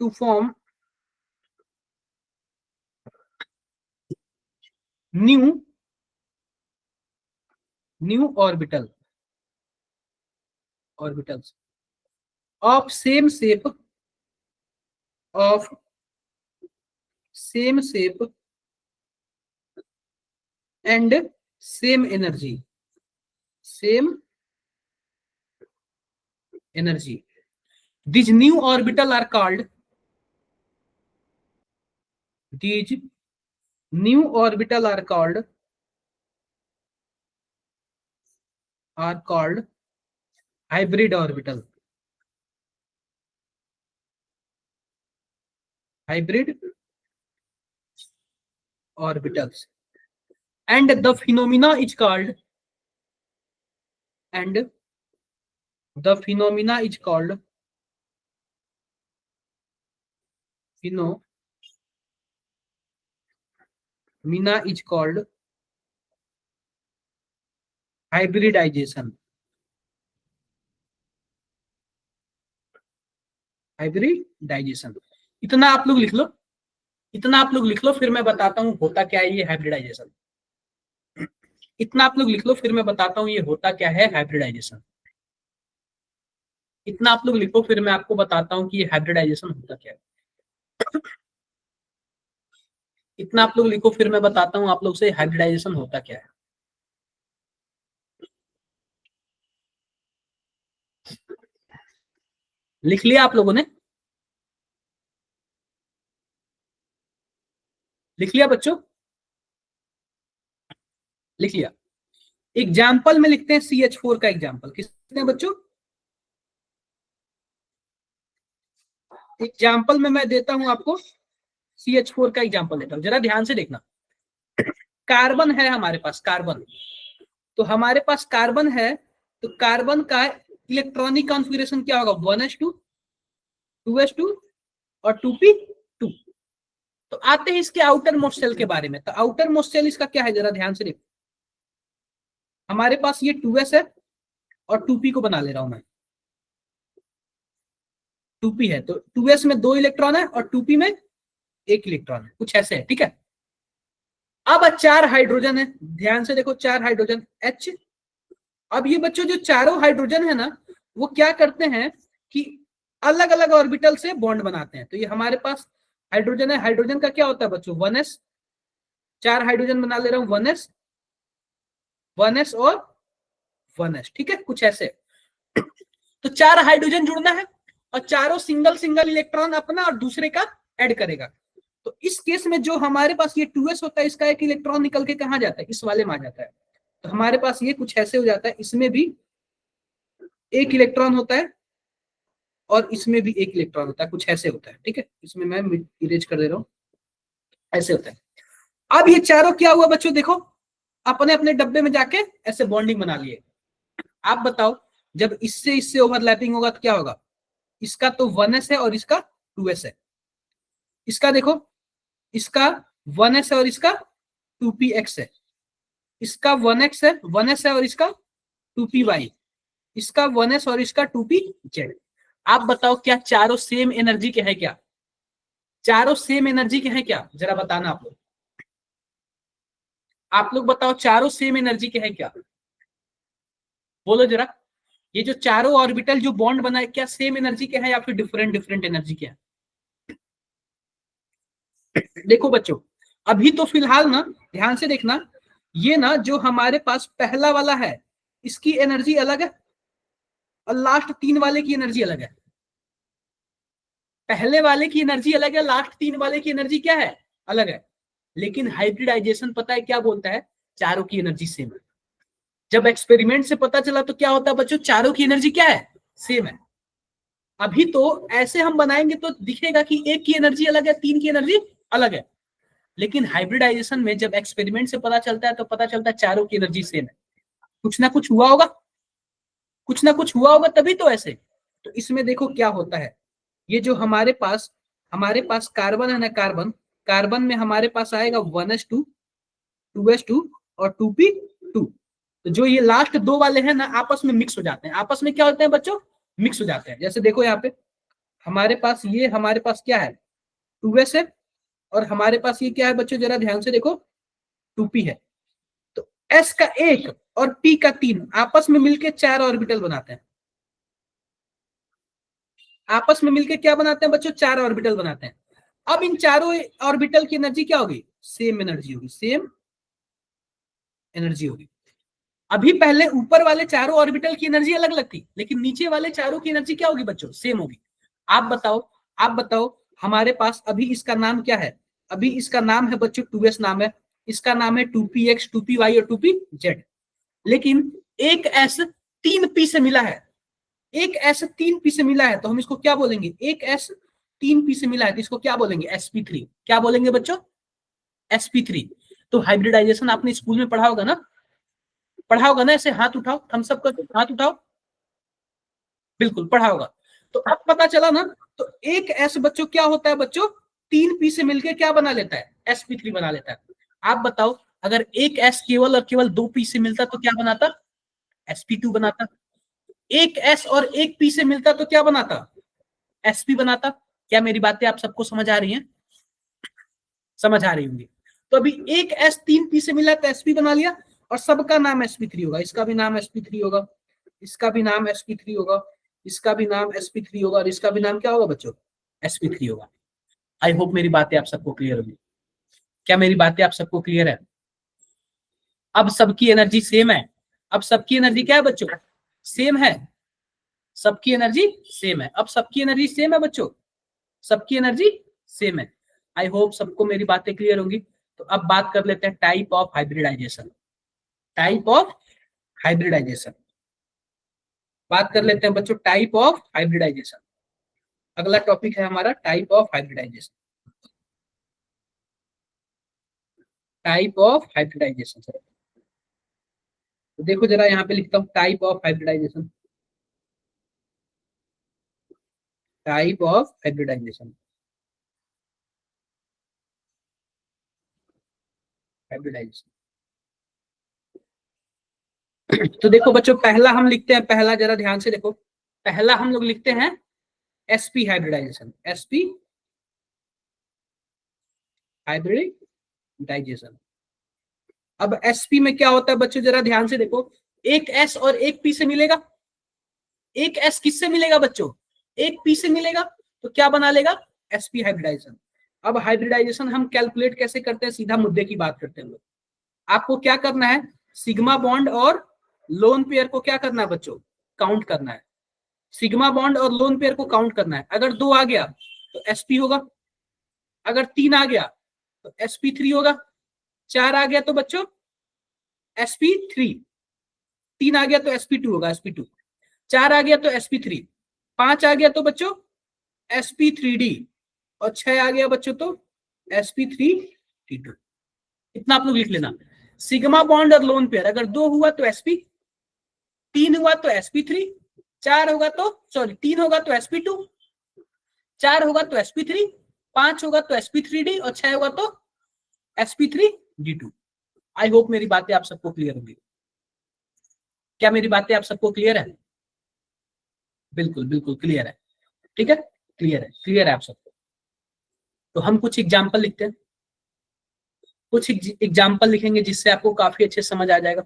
to form new, new orbital, orbitals of same shape, of same shape and same energy, same energy. These new orbital are called, these new orbital are called hybrid orbital, hybrid orbitals, and the phenomena is called, and the phenomena is called phenomena is called hybridization, hybridization. इतना आप लोग लिख लो, इतना आप लोग लिख लो, फिर मैं बताता हूँ होता क्या है ये हाइब्रिडाइजेशन। इतना आप लोग लिख लो, फिर मैं बताता हूँ ये होता क्या है हाइब्रिडाइजेशन। इतना आप लोग लिखो, फिर मैं आपको बताता हूँ कि ये हाइब्रिडाइजेशन होता क्या है। इतना आप लोग लिखो, फिर मैं बताता हूं आप लोग से हाइब्रिडाइजेशन होता क्या है। लिख लिया आप लोगों ने? लिख लिया बच्चों? लिख लिया। एग्जाम्पल में लिखते हैं CH4 का एग्जाम्पल। किसने बच्चों? एग्जाम्पल में मैं देता हूं आपको, CH4 का एग्जाम्पल देता हूं, जरा ध्यान से देखना। कार्बन है हमारे पास, कार्बन। तो हमारे पास कार्बन है, तो कार्बन का इलेक्ट्रॉनिक कॉन्फ़िगरेशन क्या होगा? 1s2, 2s2 और 2p2। तो आते हैं इसके आउटर मोस्ट सेल के बारे में। तो आउटर मोस्ट सेल इसका क्या है, जरा ध्यान से देखो। हमारे पास ये 2s है और 2p को बना ले रहा हूं मैं। 2p है तो 2s में 2 इलेक्ट्रॉन है और 2p में 1 इलेक्ट्रॉन है, कुछ ऐसे है, ठीक है। अब 4 हाइड्रोजन है, ध्यान से देखो, 4 हाइड्रोजन H। अब ये बच्चों जो चारों हाइड्रोजन है ना, वो क्या करते हैं कि अलग अलग ऑर्बिटल से बॉन्ड बनाते हैं। तो ये हमारे पास हाइड्रोजन है, हाइड्रोजन का क्या होता है बच्चों? 1s। 4 हाइड्रोजन बना ले रहा हूं, 1s, 1s और 1s, ठीक है, कुछ ऐसे। तो 4 हाइड्रोजन जुड़ना है और चारों सिंगल सिंगल इलेक्ट्रॉन अपना और दूसरे का ऐड करेगा। तो इस केस में जो हमारे पास ये 2s होता है, इसका एक इलेक्ट्रॉन निकल के कहाँ जाता है? इस वाले में आ जाता है। तो हमारे पास ये कुछ ऐसे हो जाता है, इसमें भी 1 इलेक्ट्रॉन होता है और इसमें भी 1 इलेक्ट्रॉन होता है, कुछ ऐसे होता है, ठीक है। इसमें मैं इरेज कर दे रहा हूँ, ऐसे होता है। अब ये चारों क्या हुआ बच्चों, देखो, अपने अपने डब्बे में जाके ऐसे बॉन्डिंग बना लिए। आप बताओ, जब इससे इससे ओवरलैपिंग होगा तो क्या होगा? इसका तो 1s है और इसका 2s है। इसका देखो, इसका 1s है और इसका 2px है। इसका 1x है, 1s है और इसका 2py। इसका 1s और इसका 2pz। आप बताओ, क्या चारों सेम एनर्जी के हैं क्या? चारों सेम एनर्जी के हैं क्या? जरा बताना आप लोग। आप लोग बताओ, चारों सेम एनर्जी के हैं क्या? बोलो जरा। ये जो चारों ऑर्बिटल जो बॉन्ड बनाए, क्या सेम एनर्जी के हैं या फिर डिफरेंट डिफरेंट एनर्जी के हैं? देखो बच्चों, अभी तो फिलहाल ना, ध्यान से देखना, ये ना जो हमारे पास पहला वाला है, इसकी एनर्जी अलग है और लास्ट 3 वाले की एनर्जी अलग है। पहले वाले की एनर्जी अलग है, लास्ट 3 वाले की एनर्जी क्या है? अलग है। लेकिन हाइब्रिडाइजेशन पता है क्या बोलता है? चारों की एनर्जी सेम है। जब एक्सपेरिमेंट से पता चला तो क्या होता है बच्चों? चारों की एनर्जी क्या है? सेम है। अभी तो ऐसे हम बनाएंगे तो दिखेगा कि एक की एनर्जी अलग है, 3 की एनर्जी अलग है। लेकिन हाइब्रिडाइजेशन में जब एक्सपेरिमेंट से पता चलता है तो पता चलता है चारों की एनर्जी सेम है। कुछ ना कुछ हुआ होगा, कुछ ना कुछ हुआ होगा, तभी तो ऐसे। तो इसमें देखो क्या होता है। ये जो हमारे पास कार्बन है ना, कार्बन, कार्बन में हमारे पास आएगा 1s2, 2s2 और 2p2। तो जो ये लास्ट 2 वाले हैं ना, आपस में मिक्स हो जाते हैं। आपस में क्या होते हैं बच्चों? मिक्स हो जाते हैं। जैसे देखो यहाँ पे हमारे पास क्या है? 2s है और हमारे पास ये क्या है बच्चों? जरा ध्यान से देखो, 2p है। तो s का 1 और p का 3 आपस में मिलके 4 ऑर्बिटल बनाते हैं। आपस में मिलके क्या बनाते हैं बच्चों? 4 ऑर्बिटल बनाते हैं। अब इन चारों ऑर्बिटल की एनर्जी क्या होगी? सेम एनर्जी होगी, सेम एनर्जी होगी। अभी पहले ऊपर वाले चारों ऑर्बिटल की एनर्जी अलग अलग थी, लेकिन नीचे वाले चारों की एनर्जी क्या होगी बच्चों? सेम होगी। आप बताओ, आप बताओ, हमारे पास अभी इसका नाम क्या है? अभी इसका नाम है बच्चों 2s नाम है। इसका नाम है 2px, 2py और 2pz। लेकिन एक एस 3p से मिला है, एक एस 3p से मिला है, तो हम इसको क्या बोलेंगे? एक एस 3p से मिला है तो इसको क्या बोलेंगे? sp3। क्या बोलेंगे बच्चों? sp3। तो हाइब्रिडाइजेशन आपने स्कूल में पढ़ा होगा ना? पढ़ा होगा ना? ऐसे हाथ उठाओ, हम सबका हाथ उठाओ। बिल्कुल पढ़ा होगा। तो अब पता चला ना। तो एक एस बच्चों क्या होता है बच्चों? 3p से मिलकर क्या बना लेता है? sp3 बना लेता है। आप बताओ, अगर एक एस केवल और केवल 2p से मिलता तो क्या बनाता? sp2 बनाता। एक एस और एक पी से मिलता तो क्या बनाता? sp बनाता। क्या मेरी बातें आप सबको समझ आ रही हैं? समझ आ रही होंगी। तो अभी एक एस 3p से मिला तो sp बना लिया और सबका नाम sp3 होगा। इसका भी नाम sp3 होगा, इसका भी नाम sp3 होगा, इसका भी नाम sp3 होगा और इसका भी नाम क्या होगा बच्चों? sp3 होगा। आई होप मेरी बातें आप सबको क्लियर होगी। क्या मेरी बातें आप सबको क्लियर है? अब सबकी एनर्जी सेम है। अब सबकी एनर्जी क्या है बच्चों? सेम है। सबकी एनर्जी सेम है। अब सबकी एनर्जी सेम है बच्चों, सबकी एनर्जी सेम है। आई होप सबको मेरी बातें क्लियर होंगी। तो अब बात कर लेते हैं type of hybridization. Type of hybridization बात कर लेते हैं बच्चों, टाइप ऑफ हाइब्रिडाइजेशन। अगला टॉपिक है हमारा type of hybridization. Type of hybridization. तो देखो जरा यहाँ पे लिखता हूँ type of hybridization. Type of hybridization. Hybridization तो देखो बच्चों, पहला हम लिखते हैं, पहला जरा ध्यान से देखो, पहला हम लोग लिखते हैं एसपी हाइब्रिडाइजेशन। SP hybridization. अब एसपी में क्या होता है बच्चों, जरा ध्यान से देखो, एक एस और एक पी से मिलेगा। एक एस किससे मिलेगा बच्चों? एक पी से मिलेगा। तो क्या बना लेगा? SP hybridization. अब हाइब्रिडाइजेशन हम कैलकुलेट कैसे करते हैं, सीधा मुद्दे की बात करते हैं हम लोग। आपको क्या करना है, सिग्मा बॉन्ड और लोन पेयर को क्या करना है बच्चों? काउंट करना है। सिग्मा बॉन्ड और लोन पेयर को काउंट करना है। अगर 2 आ गया तो एसपी होगा, अगर 3 आ गया तो sp3 होगा, 4 आ गया तो बच्चों sp3, 3 आ गया तो sp2 होगा, sp2, 4 आ गया तो sp3, 5 आ गया तो बच्चों sp3d, और 6 आ गया बच्चों तो sp3d2। इतना आप लोग लिख लेना। सिग्मा बॉन्ड और लोन पेयर अगर 2 हुआ तो sp, 3 हुआ तो sp3, 4 होगा तो सॉरी 3 होगा तो sp2, 4 होगा तो sp3, 5 होगा तो sp3d, और 6 होगा तो sp3d2। आई होप मेरी बातें आप सबको क्लियर होंगी। क्या मेरी बातें आप सबको क्लियर है? बिल्कुल बिल्कुल क्लियर है। ठीक है, क्लियर है, क्लियर है आप सबको। तो हम कुछ एग्जाम्पल लिखते हैं, कुछ एग्जाम्पल लिखेंगे जिससे आपको काफी अच्छे समझ आ जाएगा।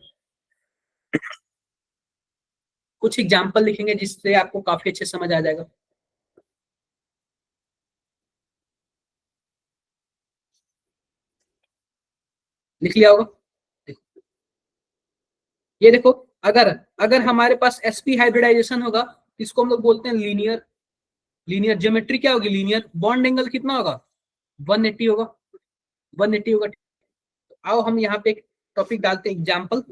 कुछ एग्जाम्पल लिखेंगे जिससे आपको काफी अच्छे समझ आ जाएगा। लिख लिया होगा। ये देखो, अगर अगर हमारे पास sp हाइब्रिडाइजेशन होगा, इसको हम लोग बोलते हैं लीनियर। लीनियर ज्योमेट्री क्या होगी? लीनियर। बॉन्ड एंगल कितना होगा? 180 होगा। 180 होगा। तो आओ हम यहाँ पे एक टॉपिक डालते हैं, एग्जाम्पल।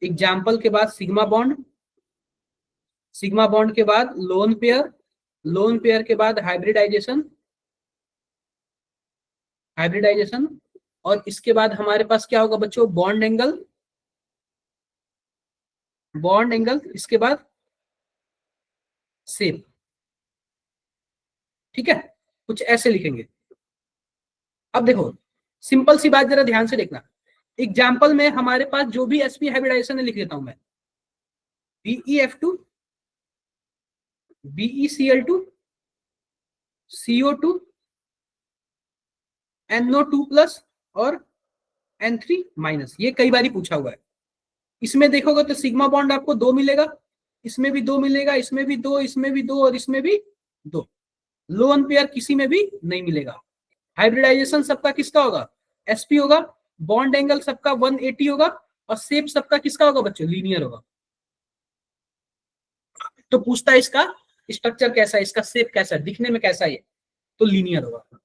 एग्जाम्पल के बाद सिग्मा बॉन्ड, सिग्मा बॉन्ड के बाद लोन पेयर, लोन पेयर के बाद हाइब्रिडाइजेशन, हाइब्रिडाइजेशन, और इसके बाद हमारे पास क्या होगा बच्चों? बॉन्ड एंगल, बॉन्ड एंगल, इसके बाद सेप। ठीक है, कुछ ऐसे लिखेंगे। अब देखो, सिंपल सी बात जरा ध्यान से देखना। एग्जाम्पल में हमारे पास जो भी एसपी हाइब्रिडाइजेशन है लिख देता हूं मैं, BeF2, BeCl2, CO2, NO2 plus और N3 माइनस। ये कई बार पूछा हुआ है। इसमें देखोगे तो सिग्मा बॉन्ड आपको 2 मिलेगा, इसमें भी 2 मिलेगा, इसमें भी 2, इसमें भी 2, और इसमें भी 2। लोन पेयर किसी में भी नहीं मिलेगा। हाइब्रिडाइजेशन सबका किसका होगा? एसपी होगा। बॉन्ड एंगल सबका 180 होगा, और शेप सबका किसका होगा बच्चों? लीनियर होगा। तो पूछता है इसका स्ट्रक्चर कैसा है, इसका शेप कैसा है, दिखने में कैसा है? तो लीनियर होगा।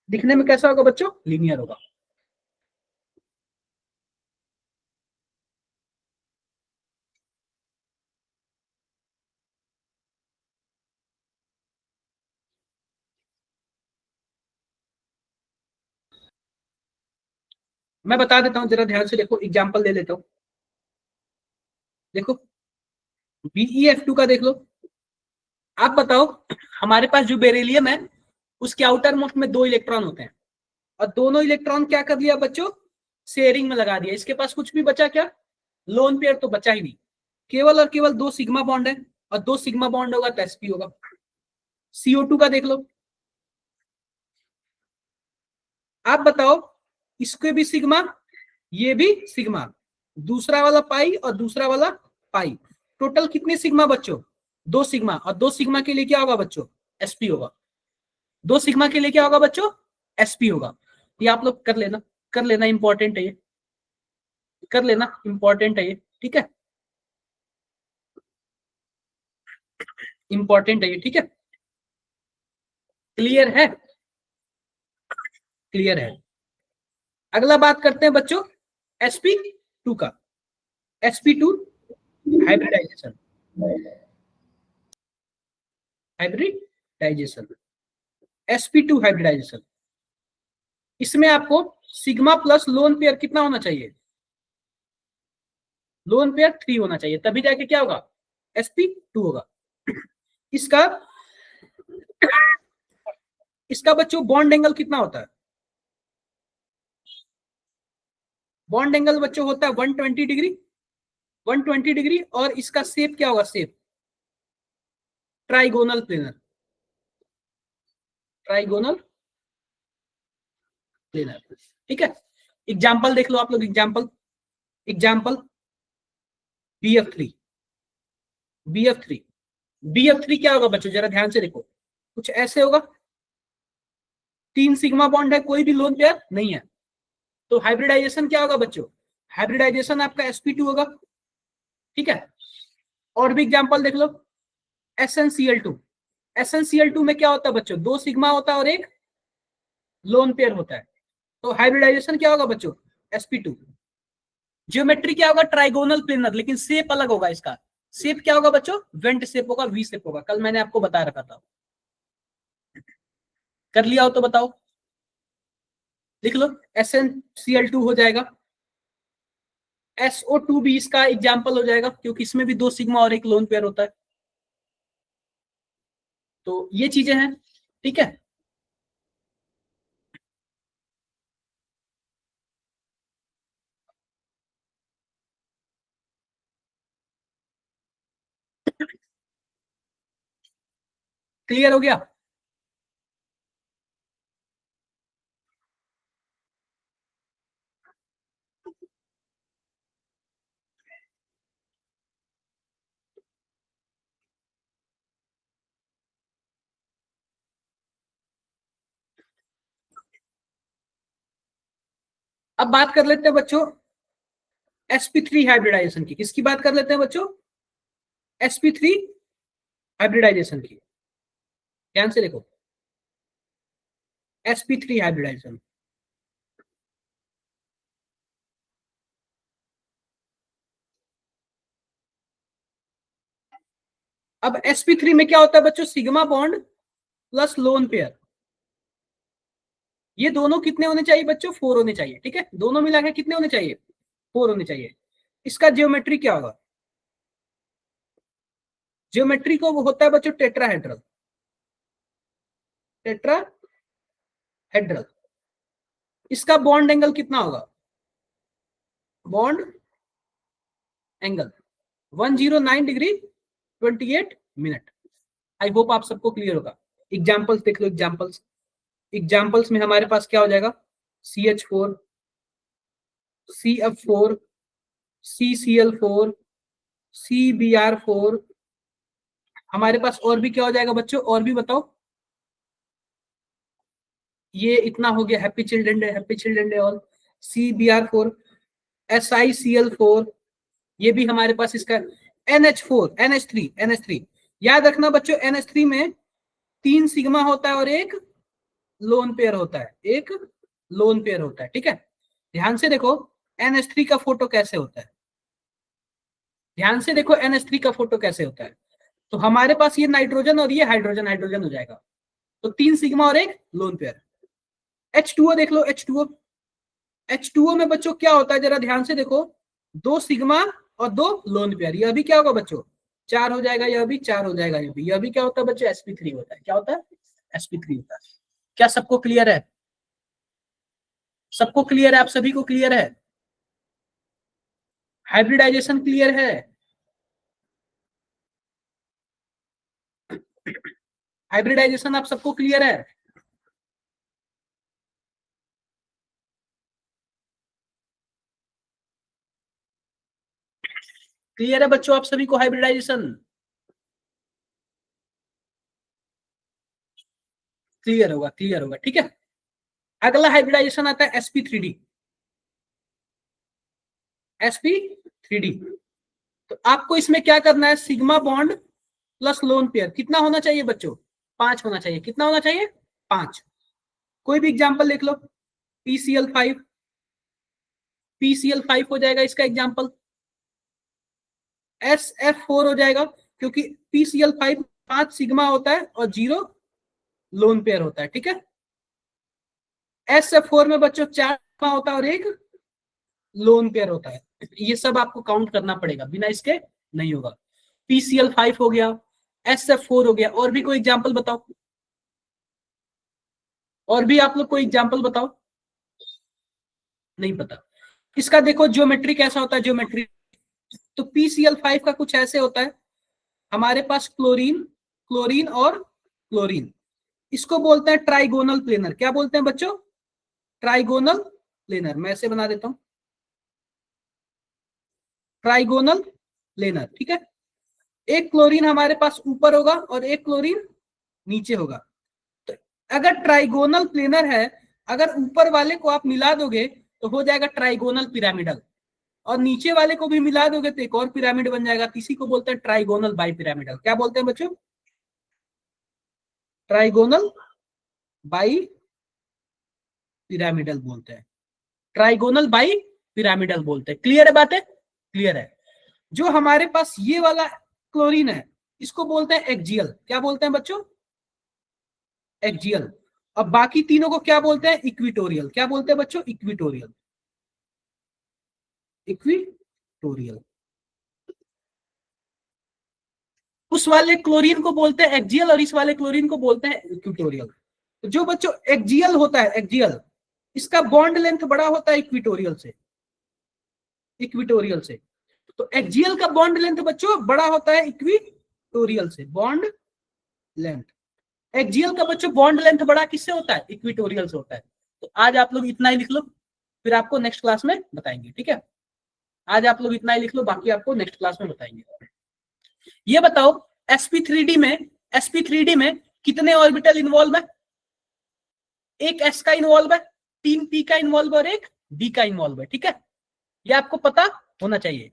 दिखने में कैसा होगा बच्चों? लीनियर होगा। मैं बता देता हूं, जरा ध्यान से देखो, एग्जाम्पल ले लेता हूं। देखो BeF2 का देख लो। आप बताओ, हमारे पास जो बेरिलियम है उसके आउटर मोस्ट में 2 इलेक्ट्रॉन होते हैं, और दोनों इलेक्ट्रॉन क्या कर लिया बच्चों? शेयरिंग में लगा दिया। इसके पास कुछ भी बचा क्या? लोन पेयर तो बचा ही नहीं। केवल और केवल 2 सिग्मा बॉन्ड है, और 2 सिग्मा बॉन्ड होगा तो sp होगा। CO2 का देख लो। आप बताओ, इसके भी सिग्मा, ये भी सिग्मा, दूसरा वाला पाई और दूसरा वाला पाई, टोटल कितने सिग्मा बच्चों? 2 सिग्मा, और 2 सिग्मा के लिए क्या होगा बच्चों? sp होगा। 2 सिग्मा के लिए क्या होगा बच्चों, sp होगा। ये आप लोग कर लेना, कर लेना, इंपॉर्टेंट है ये, कर लेना, इंपॉर्टेंट है ये, ठीक है, इंपॉर्टेंट है ये, ठीक है, क्लियर है, क्लियर है। अगला बात करते हैं बच्चों sp2 का। sp2 hybridisation, hybridisation, sp2 hybridisation. इसमें आपको सिग्मा प्लस लोन पेयर कितना होना चाहिए, लोन पेयर 3 होना चाहिए, तभी जाके क्या होगा, sp2 होगा। इसका इसका बच्चों बॉन्ड एंगल कितना होता है, बॉन्ड एंगल बच्चों होता है 120 डिग्री, 120 डिग्री। और इसका शेप क्या होगा, shape trigonal planar, trigonal planar, ठीक है। एग्जाम्पल देख लो आप लोग, example, example bf3, bf3, bf3 क्या होगा बच्चों, जरा ध्यान से देखो, कुछ ऐसे होगा, 3 सिग्मा बॉन्ड है, कोई भी लोन पेयर नहीं है, तो हाइब्रिडाइजेशन क्या होगा बच्चों, हाइब्रिडाइजेशन आपका sp2 होगा, ठीक है। और भी एग्जाम्पल देख लो, SnCl2, SnCl2 में क्या होता है बच्चों, 2 सिग्मा होता है और एक लोन पेयर होता है, तो हाइब्रिडाइजेशन क्या होगा बच्चों, sp2। ज्योमेट्री क्या होगा, ट्राइगोनल प्लेनर, लेकिन शेप अलग होगा इसका, शेप क्या होगा बच्चों, वेंट शेप होगा, वी शेप होगा, कल मैंने आपको बता रखा था। कर लिया हो तो बताओ, लिख लो, SnCl2 हो जाएगा, SO2 भी इसका एग्जाम्पल हो जाएगा, क्योंकि इसमें भी 2 सिग्मा और एक लोन पेयर होता है, तो ये चीजें हैं, ठीक है। क्लियर हो गया। अब बात कर लेते हैं बच्चों sp3 हाइब्रिडाइजेशन की, किसकी बात कर लेते हैं बच्चों, sp3 हाइब्रिडाइजेशन की, ध्यान से देखो, sp3 हाइब्रिडाइजेशन। अब sp3 में क्या होता है बच्चों, sigma bond plus lone pair, ये दोनों कितने होने चाहिए बच्चों, 4 होने चाहिए, ठीक है, दोनों मिला के कितने होने चाहिए, 4 होने चाहिए। इसका जियोमेट्री क्या होगा, जियोमेट्री को वो होता है बच्चों टेट्राहेड्रल, टेट्राहेड्रल। इसका बॉन्ड एंगल कितना होगा, bond angle 109 degree 28 minute. I hope आप सबको क्लियर होगा। एग्जाम्पल्स देख लो, एग्जाम्पल्स, एग्जाम्पल्स में हमारे पास क्या हो जाएगा, CH4, CF4, CCl4, CBr4, हमारे पास और भी क्या हो जाएगा बच्चों, और भी बताओ, ये इतना हो गया, happy children day, happy children day all. CBr4, SiCl4, ये भी हमारे पास इसका NH4, NH3, NH3, याद रखना बच्चों NH3 में 3 सिग्मा होता है और एक लोन पेयर होता है, एक लोन पेयर होता है, ठीक है। ध्यान से देखो NH3 का फोटो कैसे होता है, ध्यान से देखो NH3 का फोटो कैसे होता है, तो हमारे पास ये नाइट्रोजन और ये हाइड्रोजन, हाइड्रोजन हो जाएगा, तो 3 सिग्मा और एक लोन पेयर। H2O देख लो, H2O, H2O में बच्चों क्या होता है, जरा ध्यान से देखो, 2 सिग्मा और 2 लोन पेयर, यह भी क्या होगा बच्चों, 4 हो जाएगा, यह भी 4 हो जाएगा, यह भी क्या होता है बच्चों, sp3 होता है, क्या होता है, sp3 होता है। क्या सबको क्लियर है, सबको क्लियर है, आप सभी को क्लियर है, हाइब्रिडाइजेशन क्लियर है, हाइब्रिडाइजेशन आप सबको क्लियर है, क्लियर है बच्चों आप सभी को हाइब्रिडाइजेशन। क्लियर होगा, क्लियर होगा, ठीक है। अगला हाइब्रिडाइजेशन आता है sp3d। sp3d, तो आपको इसमें क्या करना है, sigma bond plus lone pair कितना होना चाहिए बच्चों, 5 होना चाहिए। कितना होना चाहिए, 5। कोई भी एग्जांपल लिख लो, PCl5, PCl5 हो जाएगा इसका एग्जांपल। SF4 हो जाएगा, क्योंकि PCl5 5 सिग्मा होता है और 0 लोन पेयर होता है, ठीक है। SF4 में बच्चों 4 सिग्मा होता है और 1 लोन पेयर होता है। ये सब आपको काउंट करना पड़ेगा, बिना इसके नहीं होगा। PCl5 हो गया, SF4 हो गया, और भी कोई एग्जांपल बताओ, और भी आप लोग कोई एग्जांपल बताओ। नहीं पता। इसका देखो ज्योमेट्री कैसा होता है, ज्योमेट्री तो PCl5 का कुछ ऐसे होता है, हमारे पास क्लोरीन, क्लोरीन और क्लोरीन, इसको बोलते हैं ट्राइगोनल प्लेनर। क्या बोलते हैं बच्चों, ट्राइगोनल प्लेनर। मैं ऐसे बना देता हूं, ट्राइगोनल प्लेनर, ठीक है। एक क्लोरीन हमारे पास ऊपर होगा और एक क्लोरीन नीचे होगा। तो अगर ट्राइगोनल प्लेनर है, अगर ऊपर वाले को आप मिला दोगे तो हो जाएगा ट्राइगोनल पिरामिडल, और नीचे वाले को भी मिला दोगे तो एक और पिरामिड बन जाएगा। इसी को बोलते हैं ट्राइगोनल बाई पिरामिडल। क्या बोलते हैं बच्चों, ट्राइगोनल बाई पिरामिडल बोलते हैं, ट्राइगोनल बाई पिरामिडल बोलते हैं। क्लियर है बातें, क्लियर है। जो हमारे पास ये वाला क्लोरीन है, इसको बोलते हैं एक्जियल। क्या बोलते हैं बच्चों, एक्जियल। अब बाकी तीनों को क्या बोलते हैं, इक्विटोरियल। क्या बोलते हैं बच्चों, इक्विटोरियल, इक्विटोरियल। उस वाले क्लोरीन को बोलते हैं एक्जियल और इस वाले क्लोरीन को बोलते हैं इक्विटोरियल। तो जो बच्चों एक्जियल होता है, एक्जियल, इसका बॉन्ड लेंथ बड़ा होता है इक्विटोरियल से, इक्विटोरियल से। तो एक्जियल का बॉन्ड लेंथ बच्चों बड़ा होता है इक्विटोरियल से, बॉन्ड लेंथ। एक्जियल का बच्चों बॉन्ड लेंथ बड़ा किससे होता है, इक्विटोरियल से होता है। तो आज आप लोग इतना ही लिख लो, फिर आपको नेक्स्ट क्लास में बताएंगे, ठीक है। आज आप लोग इतना ही लिख लो, बाकी आपको नेक्स्ट क्लास में बताएंगे। ये बताओ sp3d में, sp3d में कितने ऑर्बिटल इन्वॉल्व है, एक s का इन्वॉल्व है, 3 p का इन्वॉल्व और एक d का इन्वॉल्व है, ठीक है। ये आपको पता होना चाहिए।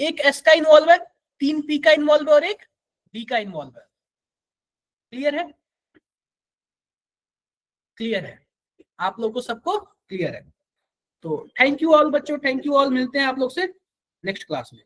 एक s का इन्वॉल्व है, 3 p का इन्वॉल्व और एक d का इन्वॉल्व है। क्लियर है, क्लियर है, आप लोग को सबको क्लियर है। तो थैंक यू ऑल बच्चों, थैंक यू ऑल, मिलते हैं आप लोग से नेक्स्ट क्लास में।